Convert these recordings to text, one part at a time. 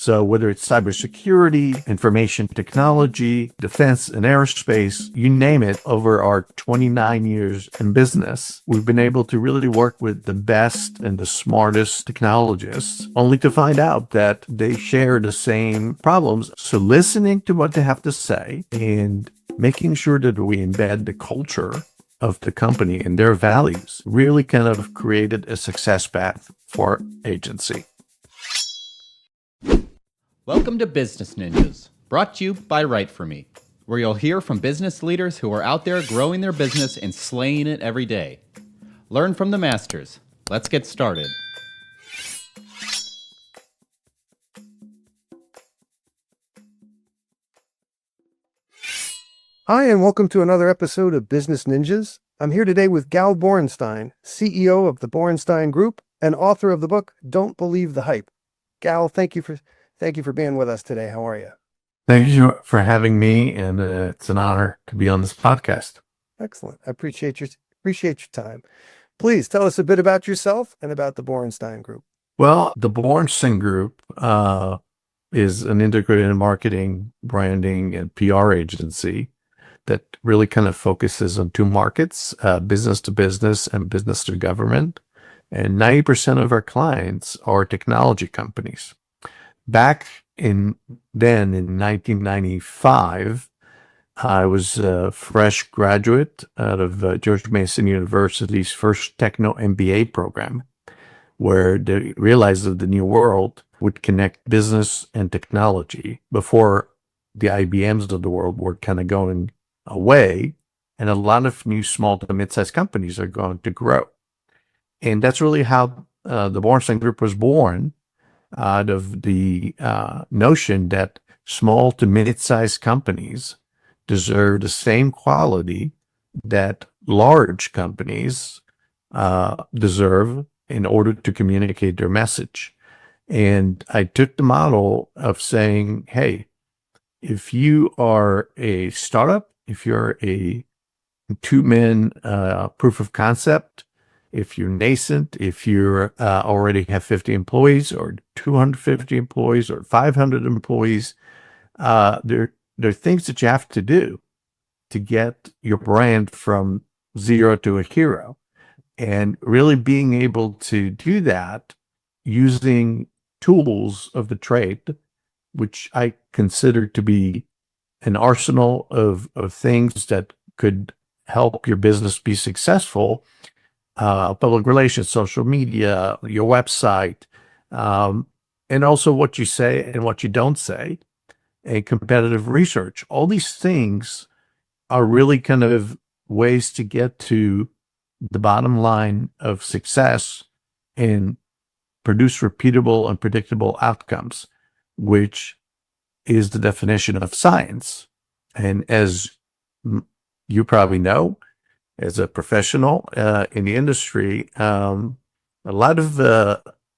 So whether it's cybersecurity, information technology, defense and aerospace, you name it, over our 29 years in business, we've been able to really work with the best and the smartest technologists, only to find out that they share the same problems. So listening to what they have to say and making sure that we embed the culture of the company and their values really kind of created a success path for agency. Welcome to Business Ninjas, brought to you by WriteForMe, where you'll hear from business leaders who are out there growing their business and slaying it every day. Learn from the masters. Let's get started. Hi, and welcome to another episode of Business Ninjas. I'm here today with Gal Borenstein, CEO of the Borenstein Group and author of the book, Don't Believe the Hype. Gal, thank you for being with us today. How are you? Thank you for having me, and it's an honor to be on this podcast. Excellent. I appreciate your time. Please tell us a bit about yourself and about the Borenstein Group. Well, the Borenstein Group is an integrated marketing, branding, and PR agency that really kind of focuses on two markets, business to business and business to government. And 90% of our clients are technology companies. Back in 1995, I was a fresh graduate out of George Mason University's first techno MBA program, where they realized that the new world would connect business and technology before the IBMs of the world were kind of going away, and a lot of new small to mid-sized companies are going to grow. And that's really how the Borenstein Group was born, out of the notion that small to mid-sized companies deserve the same quality that large companies deserve in order to communicate their message. And I took the model of saying, hey, if you are a startup, if you're a two-man proof of concept, if you're nascent, if you already have 50 employees or 250 employees or 500 employees, there are things that you have to do to get your brand from zero to a hero. And really being able to do that using tools of the trade, which I consider to be an arsenal of things that could help your business be successful. Public relations, social media, your website, and also what you say and what you don't say, and competitive research. All these things are really kind of ways to get to the bottom line of success and produce repeatable and predictable outcomes, which is the definition of science. And as you probably know, as a professional in the industry, a lot of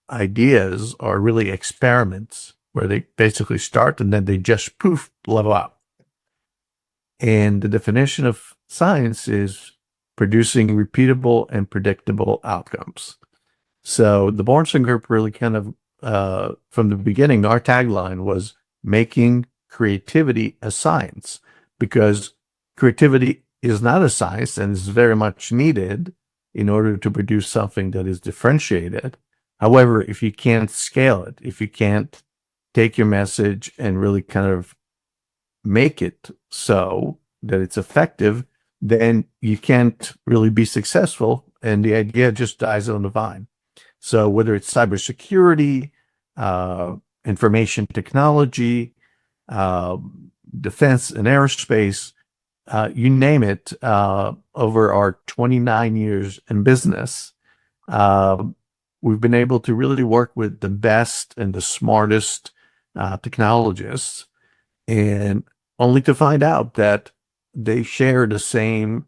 ideas are really experiments where they basically start and then they just poof, level out. And the definition of science is producing repeatable and predictable outcomes. So the Borenstein Group really kind of, from the beginning, our tagline was making creativity a science, because creativity is not a science and is very much needed in order to produce something that is differentiated. However, if you can't scale it, if you can't take your message and really kind of make it so that it's effective, then you can't really be successful, and the idea just dies on the vine. So whether it's cybersecurity, information technology, defense and aerospace, you name it, over our 29 years in business, we've been able to really work with the best and the smartest technologists, and only to find out that they share the same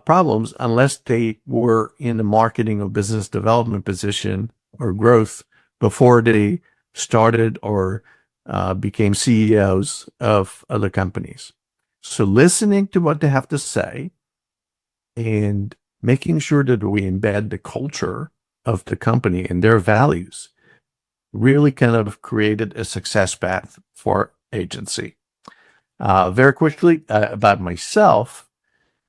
problems unless they were in the marketing or business development position or growth before they started or became CEOs of other companies. So listening to what they have to say and making sure that we embed the culture of the company and their values really kind of created a success path for agency. Very quickly about myself,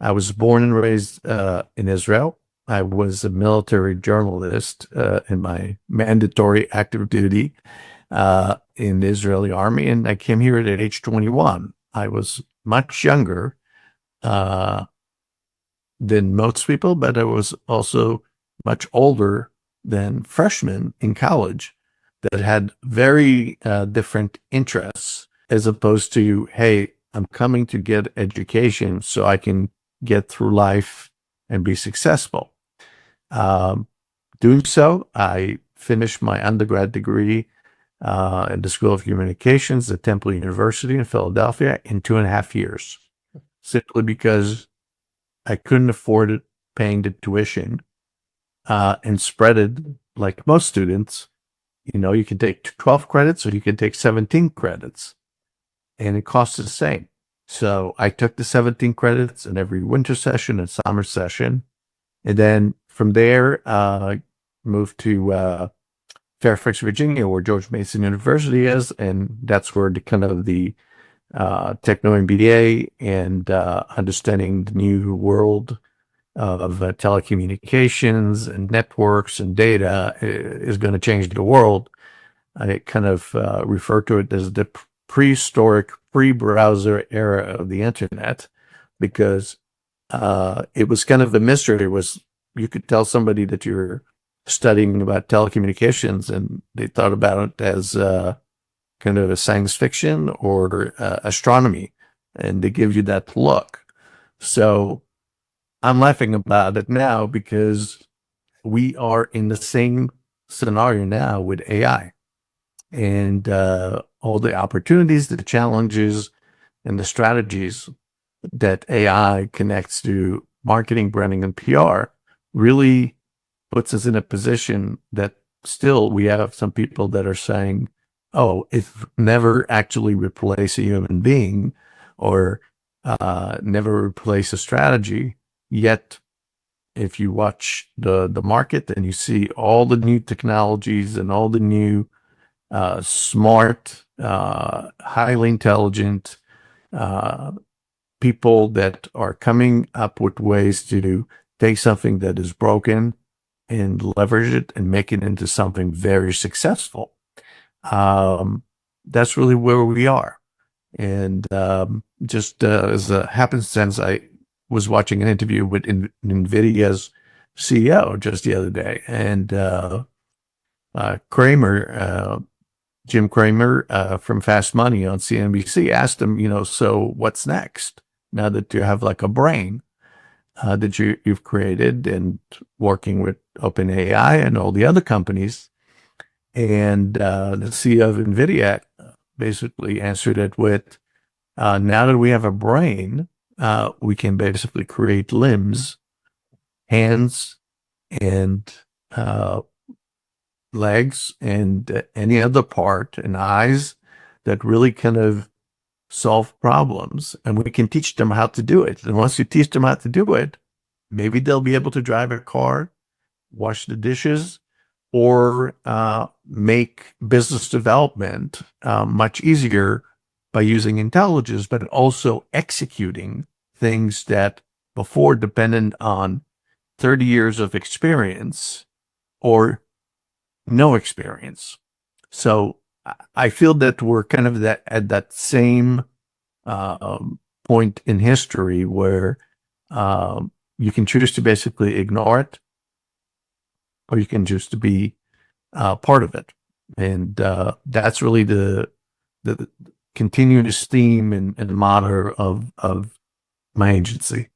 I was born and raised in Israel. I was a military journalist in my mandatory active duty in the Israeli army, and I came here at age 21. I was much younger than most people, but I was also much older than freshmen in college that had very different interests, as opposed to, hey, I'm coming to get education so I can get through life and be successful. Doing so, I finished my undergrad degree at the School of Communications at Temple University in Philadelphia in 2.5 years, simply because I couldn't afford it, paying the tuition and spread it like most students. You know, you can take 12 credits or you can take 17 credits, and it costs the same. So I took the 17 credits in every winter session and summer session. And then from there, moved to Fairfax, Virginia, where George Mason University is. And that's where the kind of the techno MBA and understanding the new world of telecommunications and networks and data is going to change the world. I kind of refer to it as the prehistoric, pre-browser era of the internet, because it was kind of a mystery. It was, you could tell somebody that you're studying about telecommunications and they thought about it as kind of a science fiction or astronomy, and they give you that look. So I'm laughing about it now because we are in the same scenario now with AI, and all the opportunities, the challenges, and the strategies that AI connects to marketing, branding, and PR really puts us in a position that still we have some people that are saying, oh, it never actually replace a human being or never replace a strategy. Yet, if you watch the market and you see all the new technologies and all the new smart, highly intelligent people that are coming up with ways to take something that is broken and leverage it and make it into something very successful. That's really where we are. And just as a happenstance, I was watching an interview with NVIDIA's CEO just the other day, and Jim Cramer from Fast Money on CNBC asked him, you know, so what's next now that you have like a brain that you've created and working with OpenAI and all the other companies? And the CEO of NVIDIA basically answered it with, now that we have a brain, we can basically create limbs, hands, and legs, and any other part, and eyes that really kind of solve problems. And we can teach them how to do it. And once you teach them how to do it, maybe they'll be able to drive a car, wash the dishes, or make business development much easier by using intelligence, but also executing things that before depended on 30 years of experience or no experience. So I feel that we're kind of at that same point in history where you can choose to basically ignore it, or you can choose to be part of it. And that's really the continuous theme and motto of my agency.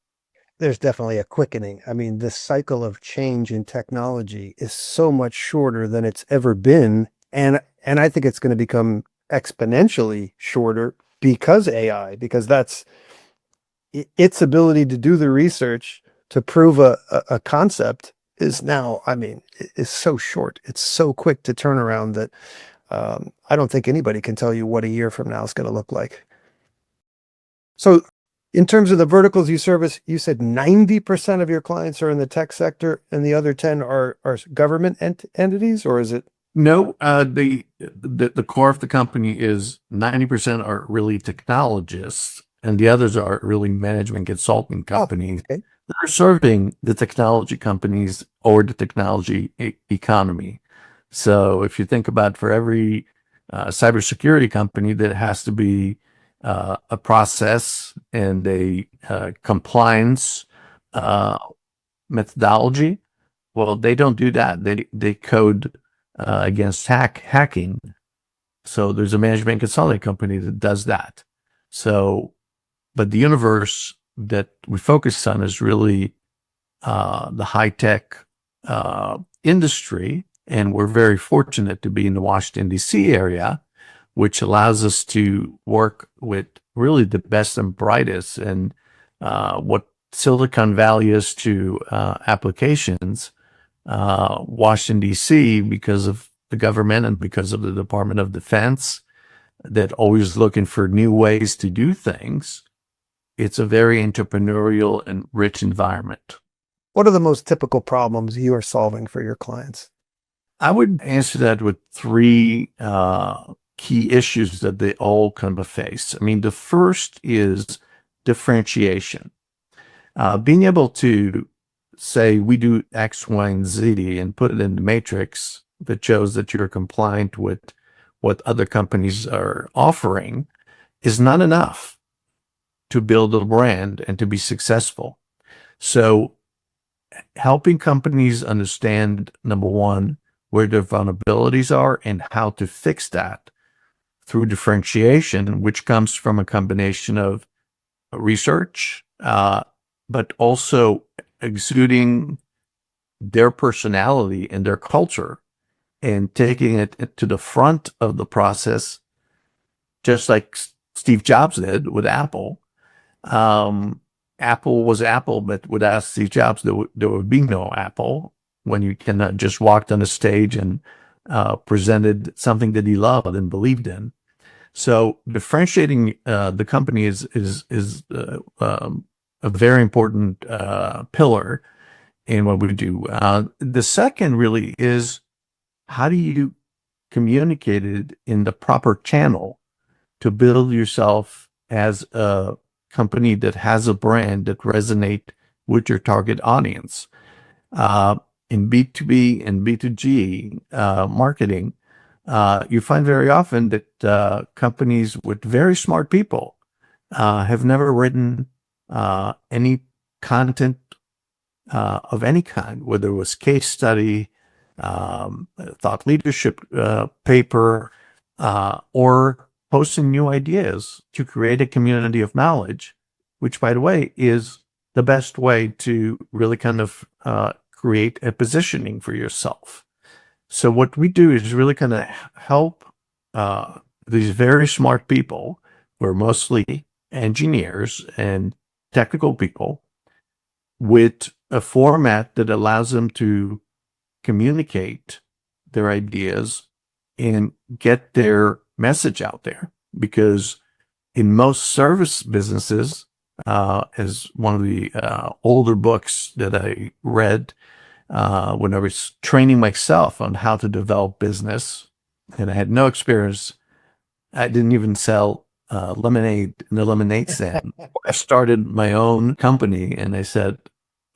There's definitely a quickening. I mean, this cycle of change in technology is so much shorter than it's ever been. And I think it's going to become exponentially shorter because AI, because that's its ability to do the research to prove a concept is now, I mean, is so short. It's so quick to turn around that I don't think anybody can tell you what a year from now is going to look like. So in terms of the verticals you service, you said 90% of your clients are in the tech sector and the other 10 are government entities, or is it No, the core of the company is 90% are really technologists, and the others are really management consulting companies Okay. that are serving the technology companies or the technology economy. So if you think about for every cybersecurity company, that has to be a process and a compliance uh, methodology. Well, they don't do that. They code against hacking. So there's a management consulting company that does that. So, but the universe that we focus on is really the high tech industry, and we're very fortunate to be in the Washington D.C. area, which allows us to work with really the best and brightest. And what Silicon Valley is to applications, Washington, D.C., because of the government and because of the Department of Defense, that always looking for new ways to do things. It's a very entrepreneurial and rich environment. What are the most typical problems you are solving for your clients? I would answer that with three key issues that they all kind of face. I mean, the first is differentiation. Being able to say we do X, Y, and Z and put it in the matrix that shows that you're compliant with what other companies are offering is not enough to build a brand and to be successful. So helping companies understand, number one, where their vulnerabilities are and how to fix that through differentiation, which comes from a combination of research, but also exuding their personality and their culture and taking it to the front of the process, just like Steve Jobs did with Apple. Apple was Apple, but without Steve Jobs, there would be no Apple. When you cannot just walked on the stage and presented something that he loved and believed in. So differentiating the company is a very important pillar in what we do. The second really is, how do you communicate it in the proper channel to build yourself as a company that has a brand that resonate with your target audience? In B2B and B2G marketing, you find very often that companies with very smart people have never written any content of any kind, whether it was case study, thought leadership paper, or posting new ideas to create a community of knowledge, which, by the way, is the best way to really kind of create a positioning for yourself. So what we do is really kind of help these very smart people, who are mostly engineers and technical people, with a format that allows them to communicate their ideas and get their message out there. Because in most service businesses, as one of the older books that I read when I was training myself on how to develop business, and I had no experience. I didn't even sell lemonade in the lemonade stand. I started my own company, and I said,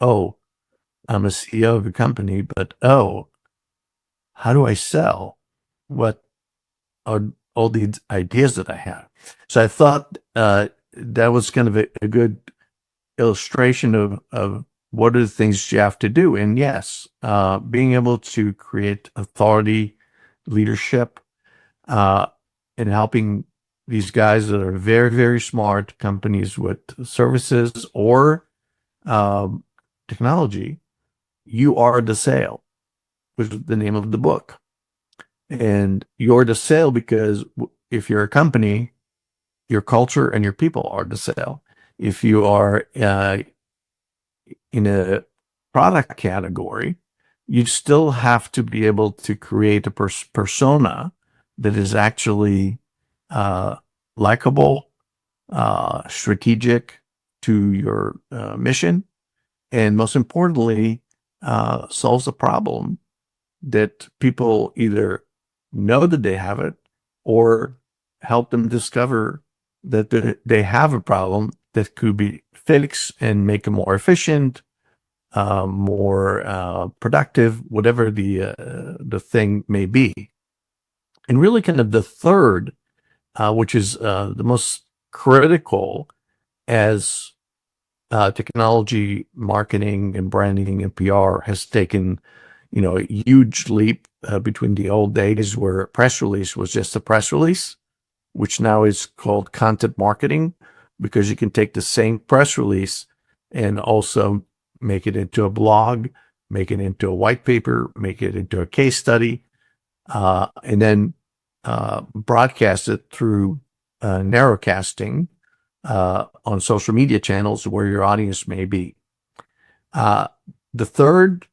"Oh, I'm a CEO of a company, but how do I sell? What are all these ideas that I have?" So I thought that was kind of a good illustration of what are the things you have to do. And yes, being able to create authority, leadership, and helping these guys that are very, very smart companies with services or technology. You are the sale, was the name of the book. And you're the sale because if you're a company, your culture and your people are the sale. If you are in a product category, you still have to be able to create a persona that is actually likable, strategic to your mission, and most importantly, solves a problem that people either know that they have it or help them discover that they have a problem that could be fixed and make them more efficient, more productive, whatever the thing may be. And really kind of the third, which is the most critical as technology marketing and branding and PR has taken, a huge leap between the old days where a press release was just a press release, which now is called content marketing, because you can take the same press release and also make it into a blog, make it into a white paper, make it into a case study, and then broadcast it through narrowcasting on social media channels where your audience may be. The third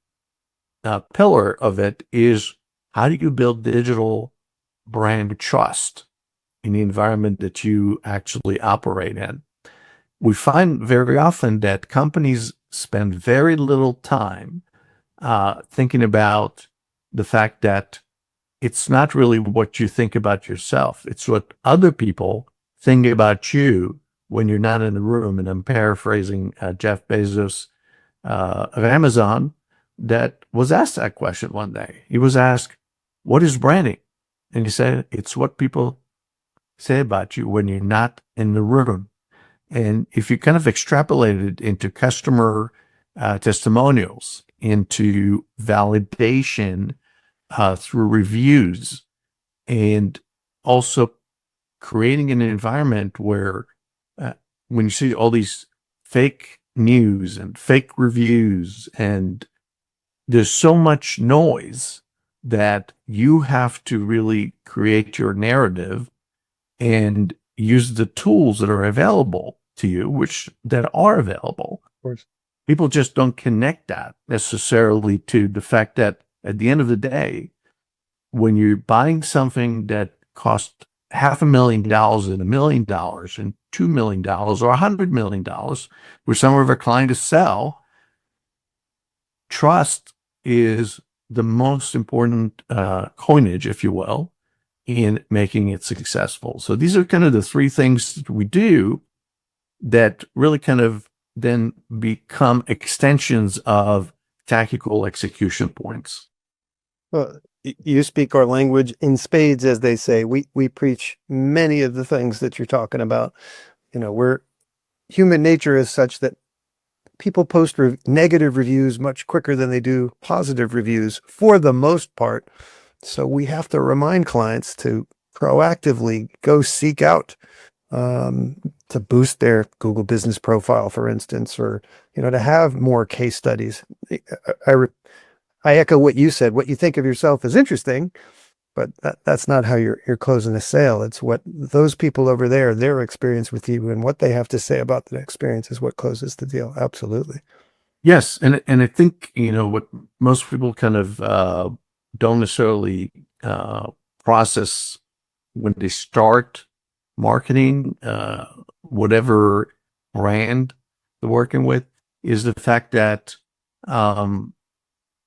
pillar of it is, how do you build digital brand trust in the environment that you actually operate in? We find very often that companies spend very little time thinking about the fact that it's not really what you think about yourself. It's what other people think about you when you're not in the room. And I'm paraphrasing Jeff Bezos of Amazon, that was asked that question one day. He was asked, what is branding? And he said, it's what people say about you when you're not in the room. And if you kind of extrapolate it into customer testimonials, into validation through reviews, and also creating an environment where when you see all these fake news and fake reviews, and there's so much noise that you have to really create your narrative and use the tools that are available to you, that are available. Of course. People just don't connect that necessarily to the fact that at the end of the day, when you're buying something that costs $500,000 and $1 million and $2 million or $100 million, where some of our clients sell, trust is the most important coinage, if you will, in making it successful. So these are kind of the three things that we do that really kind of then become extensions of tactical execution points. Well, you speak our language in spades, as they say. We preach many of the things that you're talking about. Human nature is such that people post negative reviews much quicker than they do positive reviews for the most part. So we have to remind clients to proactively go seek out to boost their Google business profile, for instance, or, to have more case studies. I echo what you said. What you think of yourself is interesting, but that's not how you're closing a sale. It's what those people over there, their experience with you and what they have to say about the experience is what closes the deal. Absolutely. Yes. And I think, what most people kind of don't necessarily process when they start marketing, whatever brand they're working with, is the fact that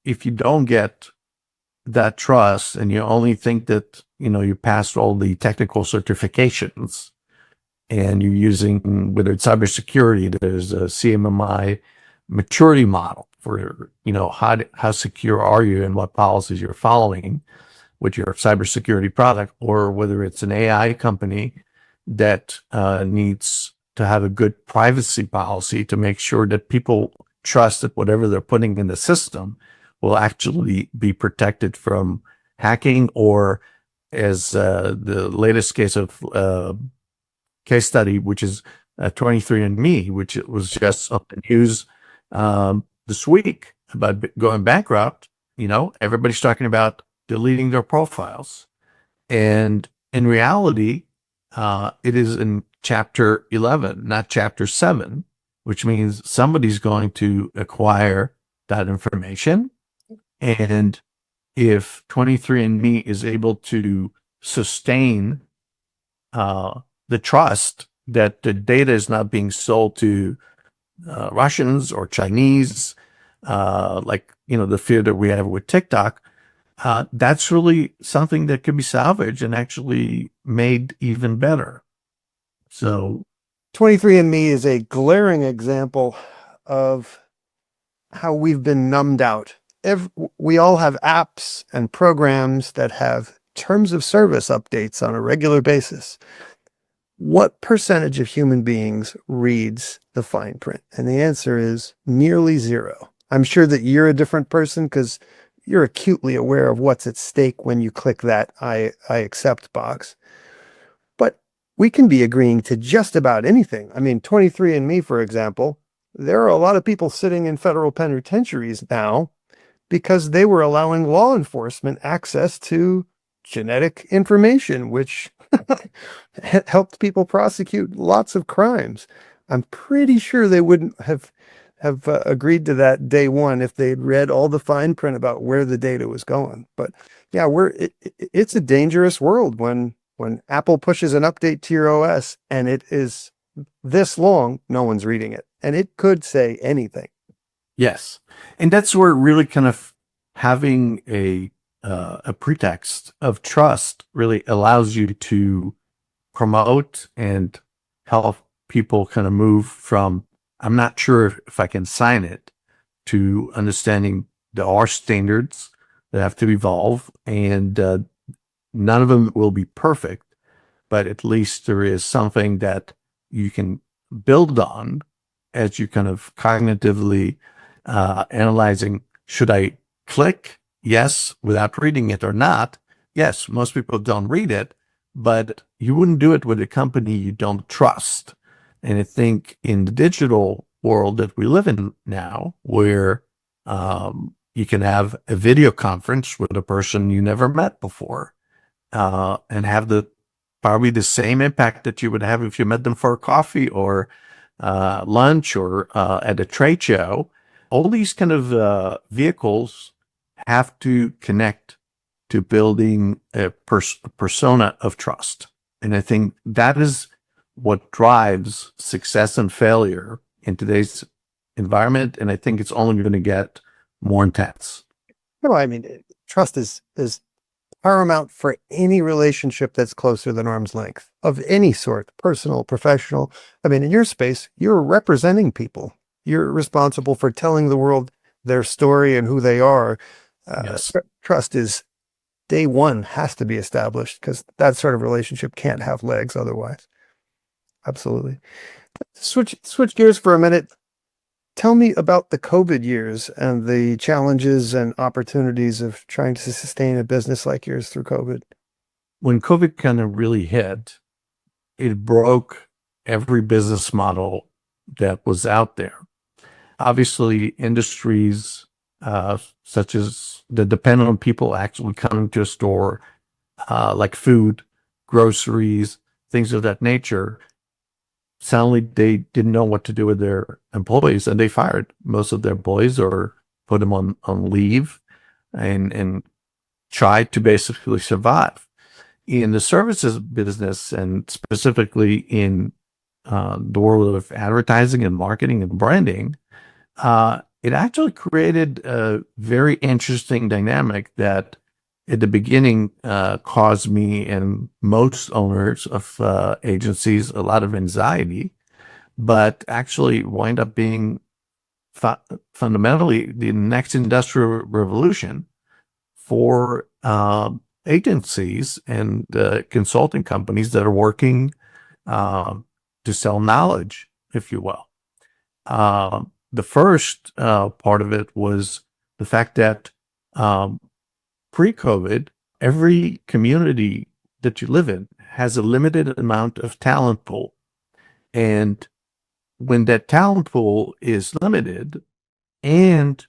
if you don't get that trust and you only think that, you passed all the technical certifications and you're using, whether it's cybersecurity, there's a CMMI maturity model for, how secure are you and what policies you're following with your cybersecurity product, or whether it's an AI company that needs to have a good privacy policy to make sure that people trust that whatever they're putting in the system will actually be protected from hacking, or as the latest case study, which is 23andMe, which was just on the news this week about going bankrupt. Everybody's talking about deleting their profiles. And in reality, it is in chapter 11, not chapter 7, which means somebody's going to acquire that information. And if 23andMe is able to sustain the trust that the data is not being sold to Russians or Chinese, like, the fear that we have with TikTok, that's really something that can be salvaged and actually made even better. So 23andMe is a glaring example of how we've been numbed out. We all have apps and programs that have terms of service updates on a regular basis. What percentage of human beings reads the fine print? And the answer is nearly zero. I'm sure that you're a different person because you're acutely aware of what's at stake when you click that I accept box. But we can be agreeing to just about anything. I mean, 23andMe, for example, there are a lot of people sitting in federal penitentiaries now because they were allowing law enforcement access to genetic information, which helped people prosecute lots of crimes. I'm pretty sure they wouldn't have agreed to that day one if they'd read all the fine print about where the data was going. But yeah, it's a dangerous world when Apple pushes an update to your OS and it is this long, no one's reading it, and it could say anything. yes, and that's where really kind of having a pretext of trust really allows you to promote and help people kind of move from, I'm not sure if I can sign it, to understanding there are standards that have to evolve, and none of them will be perfect, but at least there is something that you can build on as you kind of cognitively analyzing, should I click yes without reading it or not? Yes, most people don't read it, but you wouldn't do it with a company you don't trust. And I think in the digital world that we live in now, where you can have a video conference with a person you never met before, and have probably the same impact that you would have if you met them for a coffee or lunch or at a trade show. All these kind of vehicles have to connect to building a persona of trust. And I think that is what drives success and failure in today's environment. And I think it's only going to get more intense. No, I mean, trust is paramount for any relationship that's closer than arm's length of any sort, personal, professional. I mean, in your space, you're representing people. You're responsible for telling the world their story and who they are. Yes. Trust is day one, has to be established, because that sort of relationship can't have legs otherwise. Absolutely. Switch gears for a minute. Tell me about the COVID years and the challenges and opportunities of trying to sustain a business like yours through COVID. When COVID kind of really hit, it broke every business model that was out there. Obviously, industries such as that depend on people actually coming to a store, like food, groceries, things of that nature, suddenly they didn't know what to do with their employees, and they fired most of their employees or put them on leave and tried to basically survive. In the services business, and specifically in the world of advertising and marketing and branding, it actually created a very interesting dynamic that at the beginning caused me and most owners of agencies a lot of anxiety, but actually wind up being fundamentally the next industrial revolution for agencies and consulting companies that are working to sell knowledge, if you will. The first part of it was the fact that pre-COVID, every community that you live in has a limited amount of talent pool. And when that talent pool is limited and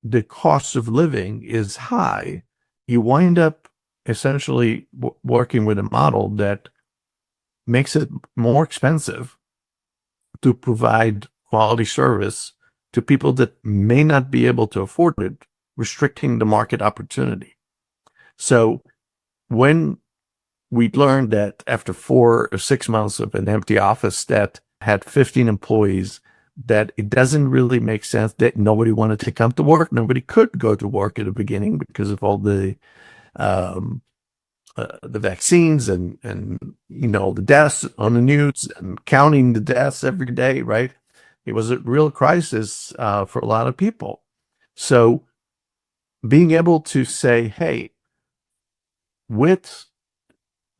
the cost of living is high, you wind up essentially working with a model that makes it more expensive to provide quality service to people that may not be able to afford it, restricting the market opportunity. So when we learned that after 4 or 6 months of an empty office that had 15 employees, that it doesn't really make sense that nobody wanted to come to work. Nobody could go to work at the beginning because of all um, the vaccines and the deaths on the news and counting the deaths every day, right? It was a real crisis for a lot of people. So being able to say, hey, with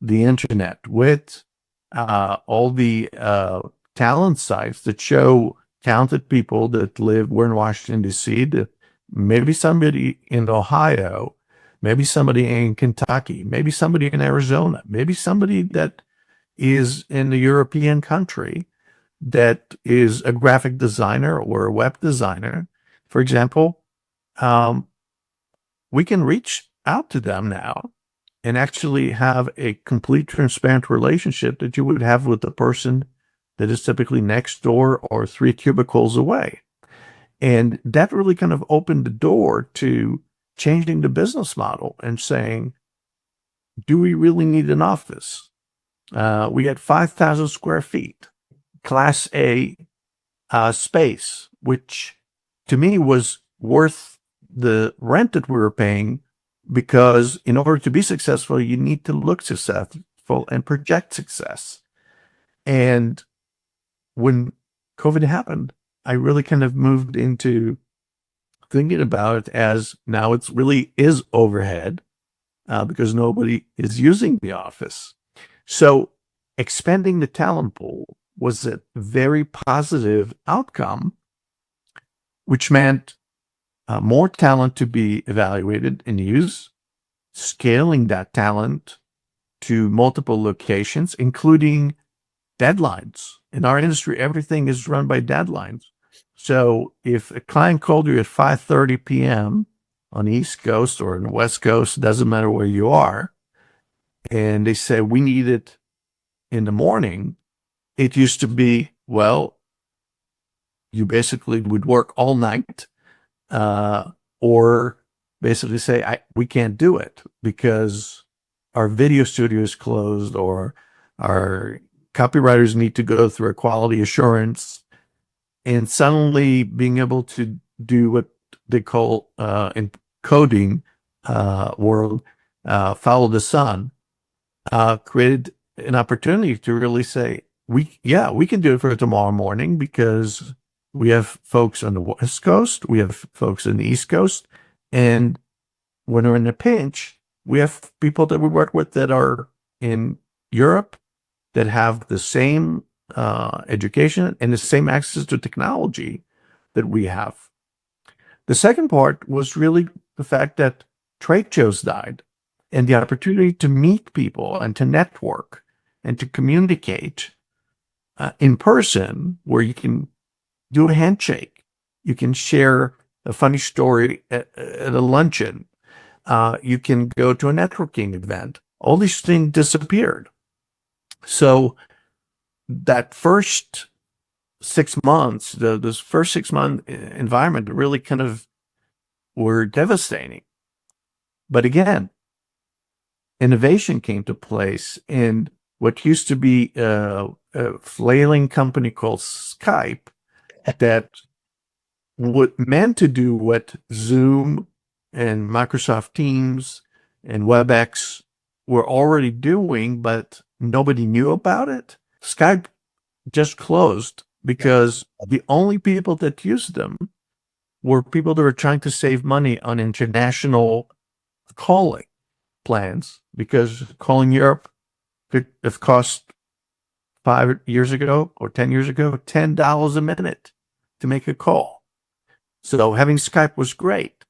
the internet, with all the talent sites that show talented people that were in Washington, D.C., that maybe somebody in Ohio, maybe somebody in Kentucky, maybe somebody in Arizona, maybe somebody that is in the European country that is a graphic designer or a web designer, for example, um, we can reach out to them now and actually have a complete transparent relationship that you would have with the person that is typically next door or 3 cubicles away. And that really kind of opened the door to changing the business model and saying, do we really need an office? We had 5,000 square feet, Class A space, which to me was worth the rent that we were paying, because in order to be successful, you need to look successful and project success. And when COVID happened, I really kind of moved into thinking about it as now it's really is overhead because nobody is using the office. So expanding the talent pool was a very positive outcome, which meant more talent to be evaluated and used, scaling that talent to multiple locations, including deadlines. In our industry, everything is run by deadlines. So if a client called you at 5:30 p.m. on the East Coast or on the West Coast, doesn't matter where you are, and they say, we need it in the morning, it used to be, well, you basically would work all night or basically say, we can't do it because our video studio is closed or our copywriters need to go through a quality assurance. And suddenly being able to do what they call in coding world, follow the sun, created an opportunity to really say, we can do it for tomorrow morning because we have folks on the West Coast, we have folks on the East Coast, and when we're in a pinch, we have people that we work with that are in Europe that have the same education and the same access to technology that we have. The second part was really the fact that trade shows died, and the opportunity to meet people and to network and to communicate in person, where you can do a handshake, you can share a funny story at a luncheon, you can go to a networking event. All these things disappeared. So that first 6 months, this first 6 month environment really kind of were devastating. But again, innovation came to place, and what used to be a flailing company called Skype that meant to do what Zoom and Microsoft Teams and WebEx were already doing, but nobody knew about it. Skype just closed because the only people that used them were people that were trying to save money on international calling plans, because calling Europe could have cost 5 years ago or 10 years ago, $10 a minute to make a call. So having Skype was great,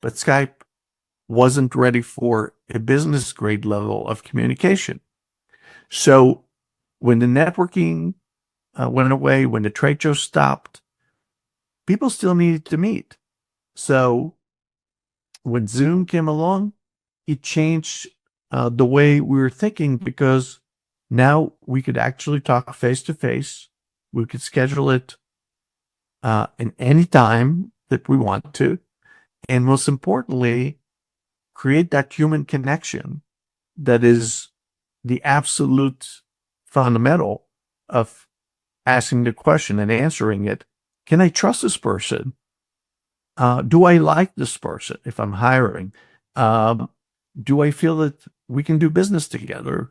but Skype wasn't ready for a business grade level of communication. So when the networking went away, when the trade show stopped, people still needed to meet. So when Zoom came along, it changed the way we were thinking, because now we could actually talk face to face. We could schedule it in any time that we want to. And most importantly, create that human connection that is the absolute fundamental of asking the question and answering it can I trust this person? Do I like this person if I'm hiring? Do I feel that we can do business together?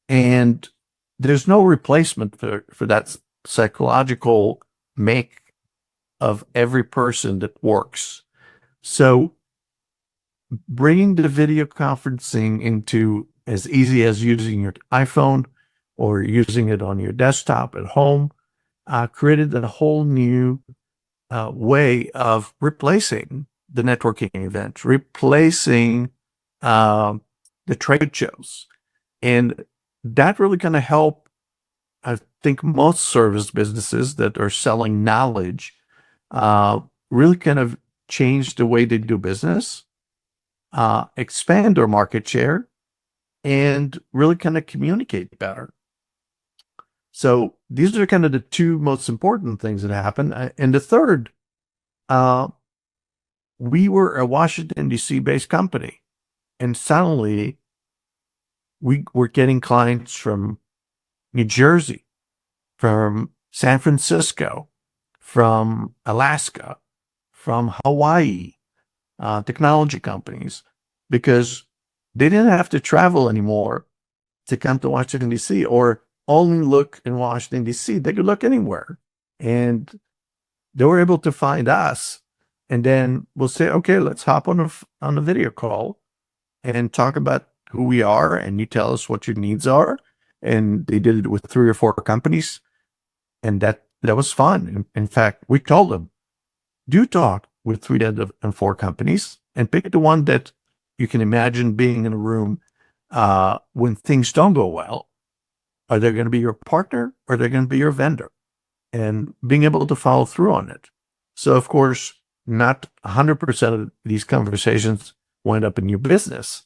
And there's no replacement for that psychological make of every person that works. So bringing the video conferencing into as easy as using your iPhone or using it on your desktop at home created a whole new way of replacing the networking events, replacing the trade shows. And that really kind of helped, I think, most service businesses that are selling knowledge really kind of change the way they do business, expand their market share, and really kind of communicate better. So these are kind of the two most important things that happened. And the third, we were a Washington, D.C. based company. And suddenly we were getting clients from New Jersey, from San Francisco, from Alaska, from Hawaii, technology companies, because they didn't have to travel anymore to come to Washington, D.C. or only look in Washington, D.C. They could look anywhere. And they were able to find us. And then we'll say, okay, let's hop on a video call and talk about who we are. And you tell us what your needs are. And they did it with 3 or 4 companies. And that was fun. In fact, we told them, do talk with 3 and 4 companies and pick the one that you can imagine being in a room when things don't go well. Are they going to be your partner or are they going to be your vendor? And being able to follow through on it. So, of course, not 100% of these conversations wind up in new business,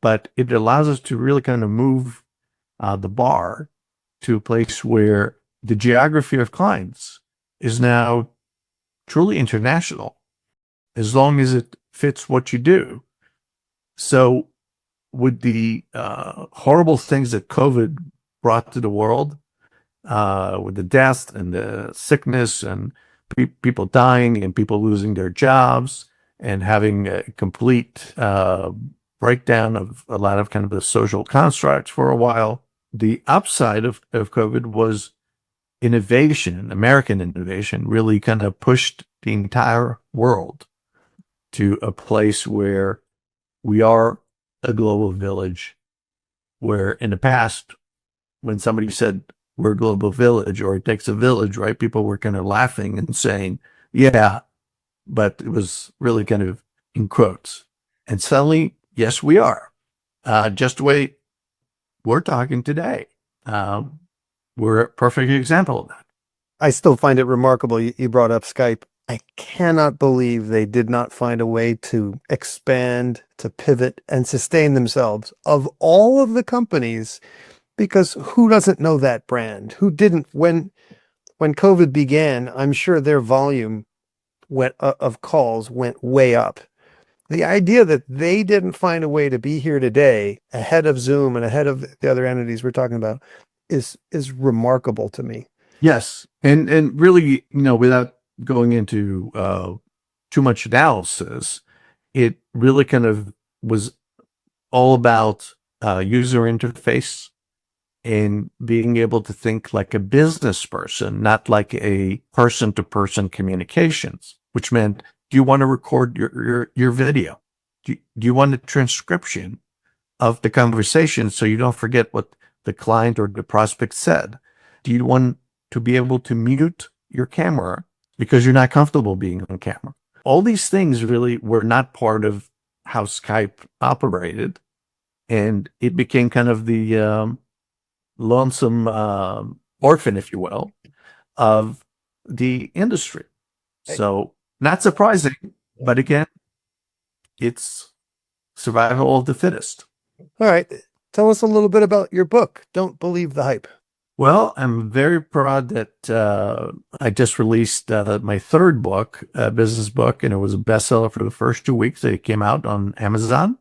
but it allows us to really kind of move the bar to a place where the geography of clients is now truly international, as long as it fits what you do. So with the horrible things that COVID brought to the world, with the death and the sickness and people dying and people losing their jobs and having a complete breakdown of a lot of kind of the social constructs for a while, the upside of COVID was innovation, American innovation, really kind of pushed the entire world to a place where we are a global village, where in the past, when somebody said we're a global village or it takes a village, right? People were kind of laughing and saying, yeah, but it was really kind of in quotes. And suddenly, yes, we are. Just the way we're talking today. We're a perfect example of that. I still find it remarkable. You brought up Skype. I cannot believe they did not find a way to expand, to pivot, and sustain themselves of all of the companies, because who doesn't know that brand? Who didn't? When COVID began, I'm sure their volume of calls went way up. The idea that they didn't find a way to be here today ahead of Zoom and ahead of the other entities we're talking about is remarkable to me. Yes. And really, without going into too much analysis, it really kind of was all about user interface and being able to think like a business person, not like a person-to-person communications, which meant, do you want to record your video? Do you want a transcription of the conversation so you don't forget what the client or the prospect said? Do you want to be able to mute your camera because you're not comfortable being on camera? All these things really were not part of how Skype operated. And it became kind of the lonesome orphan, if you will, of the industry. So not surprising, but again, it's survival of the fittest. All right. Tell us a little bit about your book, Don't Believe the Hype. Well, I'm very proud that I just released my 3rd book, business book, and it was a bestseller for the first 2 weeks. It came out on Amazon,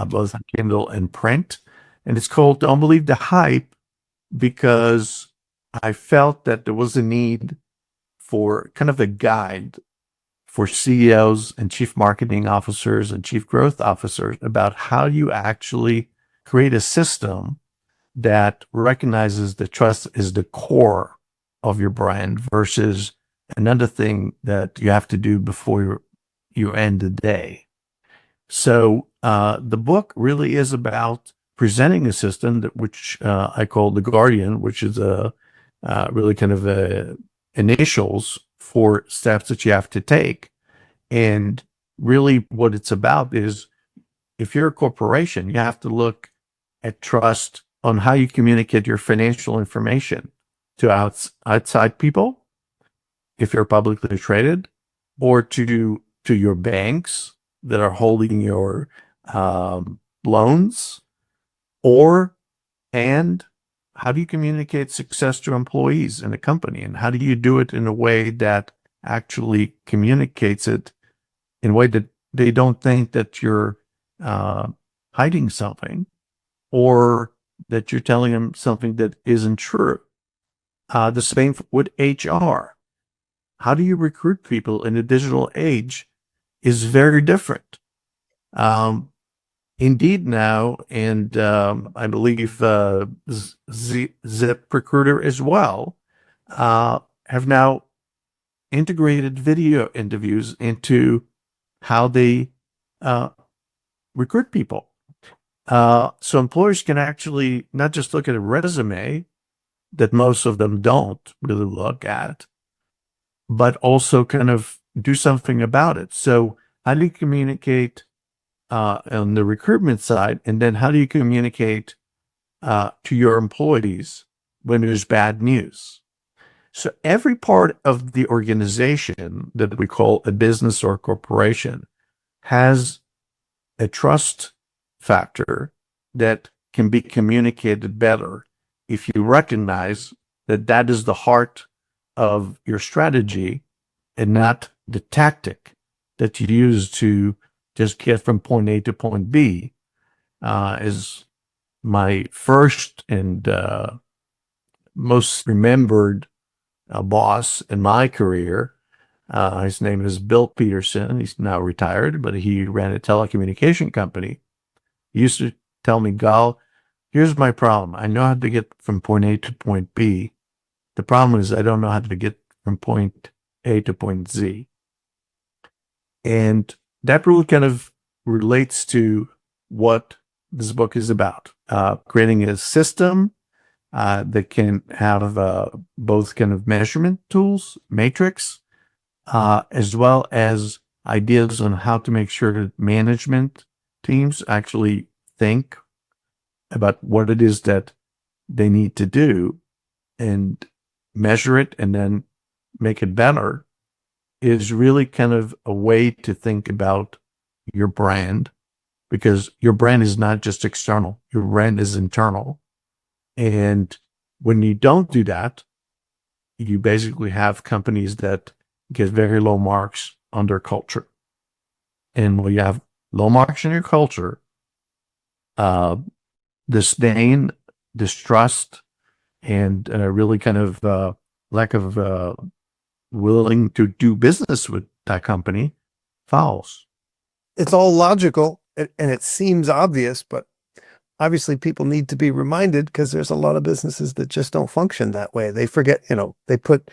both on Kindle and print. And it's called Don't Believe the Hype, because I felt that there was a need for kind of a guide for CEOs and chief marketing officers and chief growth officers about how you actually create a system that recognizes that trust is the core of your brand versus another thing that you have to do before you end the day. So the book really is about presenting a system which I call the Guardian, which is a really kind of initials for steps that you have to take. And really what it's about is, if you're a corporation, you have to look at trust on how you communicate your financial information to outside people, if you're publicly traded, or to your banks that are holding your loans, and how do you communicate success to employees in a company, and how do you do it in a way that actually communicates it in a way that they don't think that you're hiding something, or that you're telling them something that isn't true. The same with HR. How do you recruit people in a digital age is very different. Indeed now, and I believe ZipRecruiter as well, have now integrated video interviews into how they recruit people. So employers can actually not just look at a resume that most of them don't really look at, but also kind of do something about it. So how do you communicate on the recruitment side? And then how do you communicate to your employees when there's bad news? So every part of the organization that we call a business or corporation has a trust factor that can be communicated better if you recognize that that is the heart of your strategy and not the tactic that you use to just get from point A to point B. Is my first and most remembered boss in my career. His name is Bill Peterson. He's now retired, but he ran a telecommunication company. He used to tell me, Gal, here's my problem. I know how to get from point A to point B. The problem is I don't know how to get from point A to point Z. And that really kind of relates to what this book is about, creating a system that can have both kind of measurement tools, matrix, as well as ideas on how to make sure that management teams actually think about what it is that they need to do and measure it and then make it better, is really kind of a way to think about your brand, because your brand is not just external, your brand is internal. And when you don't do that, you basically have companies that get very low marks on their culture. And when you have low marks in your culture, disdain, distrust, and really kind of lack of willing to do business with that company follows. It's all logical and it seems obvious, but obviously people need to be reminded, because there's a lot of businesses that just don't function that way. They forget, they put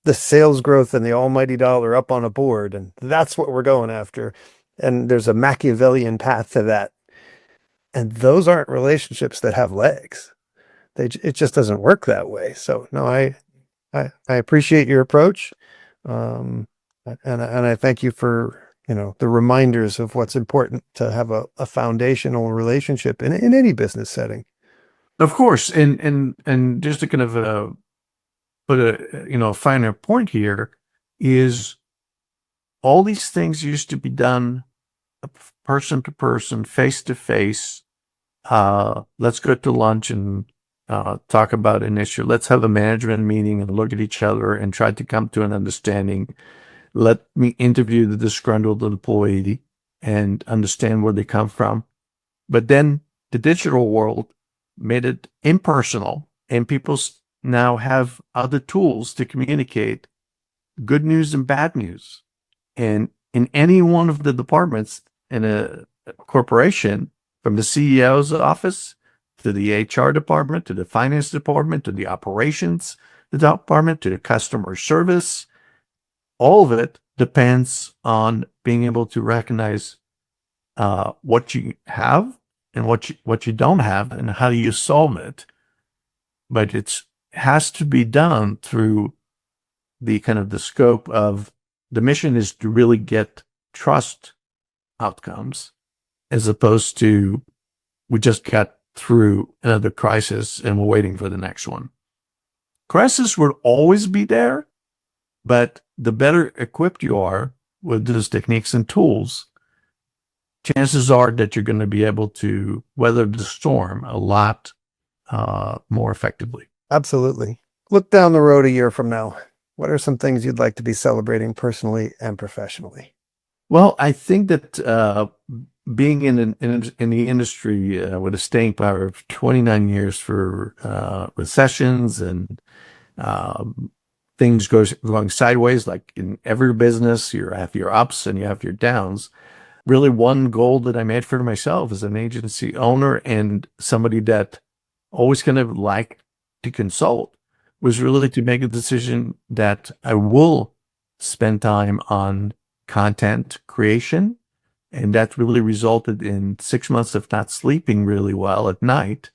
the sales growth and the almighty dollar up on a board, and that's what we're going after. And there's a Machiavellian path to that. And those aren't relationships that have legs. It just doesn't work that way. So no, I appreciate your approach. And I thank you for, the reminders of what's important to have a foundational relationship in any business setting. Of course. And just to kind of put a finer point here, is all these things used to be done person to person, face to face. Let's go to lunch and talk about an issue. Let's have a management meeting and look at each other and try to come to an understanding. Let me interview the disgruntled employee and understand where they come from. But then the digital world made it impersonal, and people now have other tools to communicate good news and bad news. And in any one of the departments in a corporation, from the CEO's office to the HR department, to the finance department, to the operations department, to the customer service, all of it depends on being able to recognize what you have and what you don't have and how do you solve it. But it has to be done through the kind of the scope of the mission is to really get trust outcomes, as opposed to we just got through another crisis and we're waiting for the next one. Crisis will always be there, but the better equipped you are with those techniques and tools, chances are that you're going to be able to weather the storm a lot more effectively. Absolutely. Look down the road a year from now. What are some things you'd like to be celebrating personally and professionally? Well, I think that being in the industry with a staying power of 29 years for recessions and things going sideways, like in every business, you have your ups and you have your downs. Really, one goal that I made for myself as an agency owner and somebody that always kind of liked to consult was really to make a decision that I will spend time on content creation. And that really resulted in 6 months of not sleeping really well at night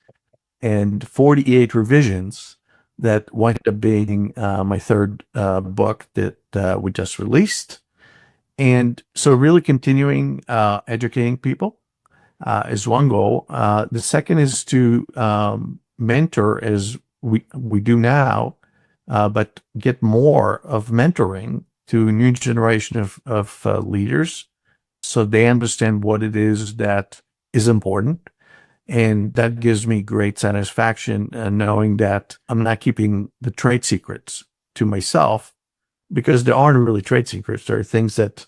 and 48 revisions that wound up being my third book that we just released. And so really continuing educating people is one goal. The second is to mentor as we do now, but get more of mentoring to a new generation of leaders so they understand what it is that is important. And that gives me great satisfaction knowing that I'm not keeping the trade secrets to myself, because there aren't really trade secrets. There are things that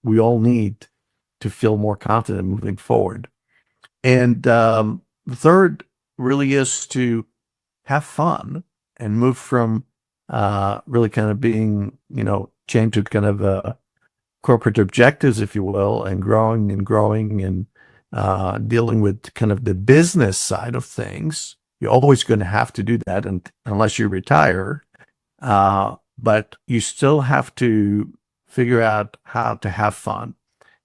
we all need to feel more confident moving forward. And the third really is to have fun and move from really kind of being, chained to kind of corporate objectives, if you will, and growing and dealing with kind of the business side of things. You're always going to have to do that unless you retire. But you still have to figure out how to have fun.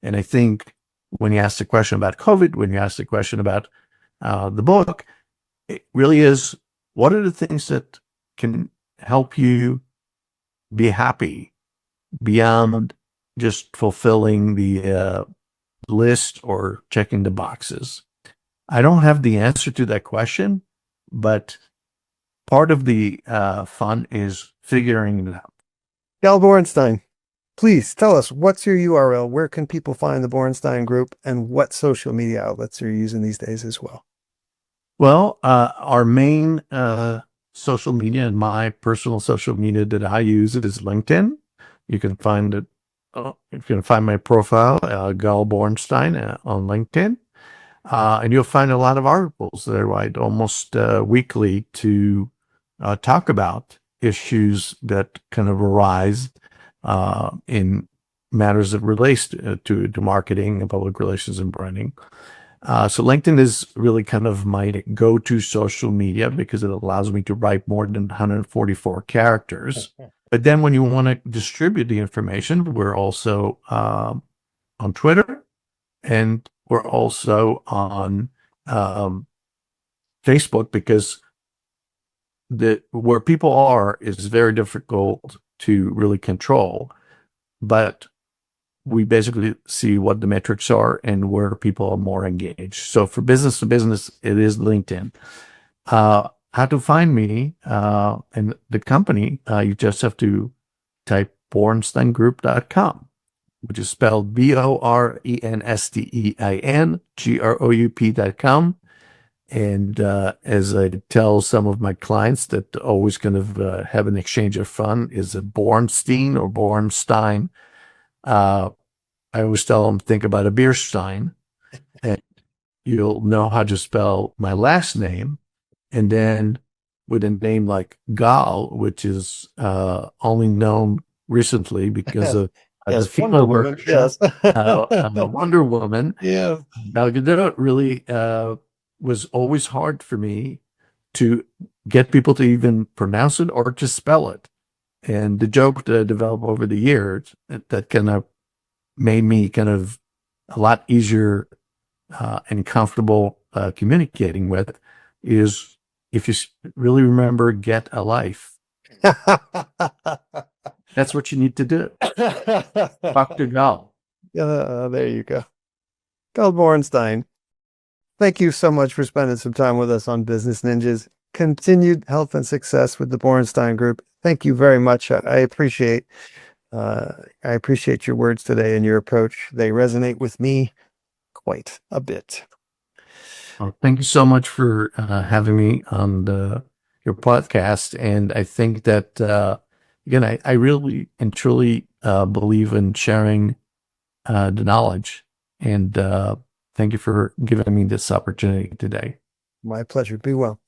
And I think when you ask the question about COVID, when you ask the question about the book, it really is, what are the things that can help you be happy beyond just fulfilling the list or checking the boxes? I don't have the answer to that question, but part of the fun is figuring it out. Gal Borenstein, please tell us, what's your URL? Where can people find the Borenstein Group, and what social media outlets are you using these days as well? Well, our main social media and my personal social media that I use is LinkedIn. You can find it. You can find my profile, Gal Borenstein, on LinkedIn. And you'll find a lot of articles that I write almost weekly to talk about issues that kind of arise in matters that relates to marketing and public relations and branding. So LinkedIn is really kind of my go-to social media because it allows me to write more than 144 characters. But then when you want to distribute the information, we're also on Twitter, and we're also on Facebook, because where people are is very difficult to really control. But we basically see what the metrics are and where people are more engaged. So for business to business, it is LinkedIn. How to find me and the company, you just have to type borensteingroup.com, which is spelled BORENSTEIN GROUP.com. And as I tell some of my clients that always kind of have an exchange of fun, is it Borenstein or Borenstein? I always tell them, think about a beer stein, and you'll know how to spell my last name. And then with a name like Gal, which is only known recently because of the Yes, female Wonder Woman. version, Yes. Wonder Woman. Yeah. Gal Gadot really was always hard for me to get people to even pronounce it or to spell it. And the joke that I developed over the years that kind of made me kind of a lot easier and comfortable communicating with is if you really remember, get a life. That's what you need to do. Dr. Gal. There you go. Gal Borenstein, thank you so much for spending some time with us on Business Ninjas. Continued health and success with the Borenstein Group. Thank you very much. I appreciate your words today and your approach. They resonate with me quite a bit. Well, thank you so much for having me on your podcast. And I think that, again, I really and truly believe in sharing the knowledge. And thank you for giving me this opportunity today. My pleasure. Be well.